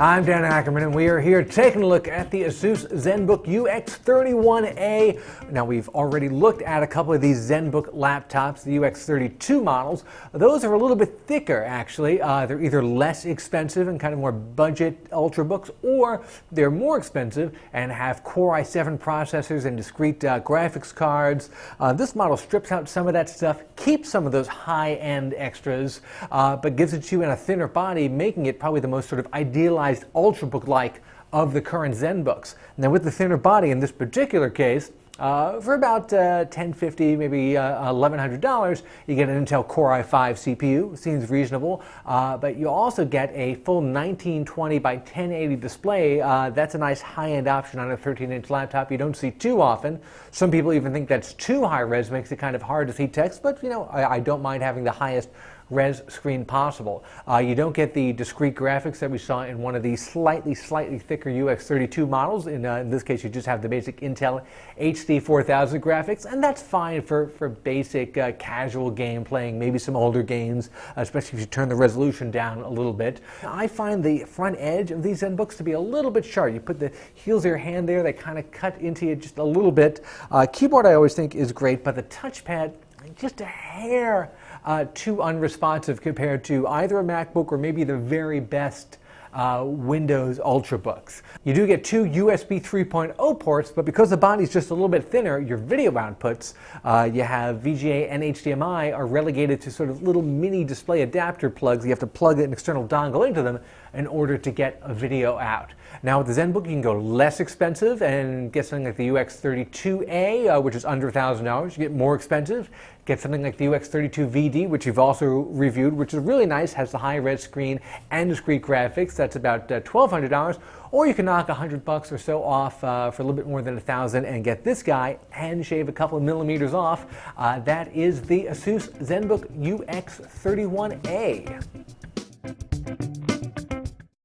I'm Dan Ackerman, and we are here taking a look at the Asus Zenbook UX31A. Now, we've already looked at a couple of these Zenbook laptops, the UX32 models. Those are a little bit thicker, actually. They're either less expensive and kind of more budget Ultrabooks, or they're more expensive and have Core i7 processors and discrete graphics cards. This model strips out some of that stuff, keeps some of those high-end extras, but gives it to you in a thinner body, making it probably the most sort of idealized Ultrabook-like of the current Zenbooks. Now, with the thinner body in this particular case, for about $1,050, maybe $1,100, you get an Intel Core i5 CPU. Seems reasonable, but you also get a full 1920 by 1080 display. That's a nice high-end option on a 13-inch laptop you don't see too often. Some people even think that's too high res, makes it kind of hard to see text, but you know, I don't mind having the highest res screen possible. You don't get the discrete graphics that we saw in one of the slightly thicker UX32 models. In this case, you just have the basic Intel HD 4000 graphics, and that's fine for basic casual game playing, maybe some older games, especially if you turn the resolution down a little bit. I find the front edge of these Zenbooks to be a little bit sharp. You put the heels of your hand there, they kind of cut into you just a little bit. Keyboard I always think is great, but the touchpad, just a hair too unresponsive compared to either a MacBook or maybe the very best Windows Ultrabooks. You do get two USB 3.0 ports, but because the body's just a little bit thinner, your video outputs, you have VGA and HDMI, are relegated to sort of little mini display adapter plugs. You have to plug an external dongle into them in order to get a video out. Now, with the Zenbook, you can go less expensive and get something like the UX32A, which is under $1,000. You get more expensive, get something like the UX32VD, which you've also reviewed, which is really nice, has the high-res screen and discrete graphics. That's about $1,200. Or you can knock $100 or so off for a little bit more than $1,000 and get this guy and shave a couple of millimeters off. That is the Asus Zenbook UX31A.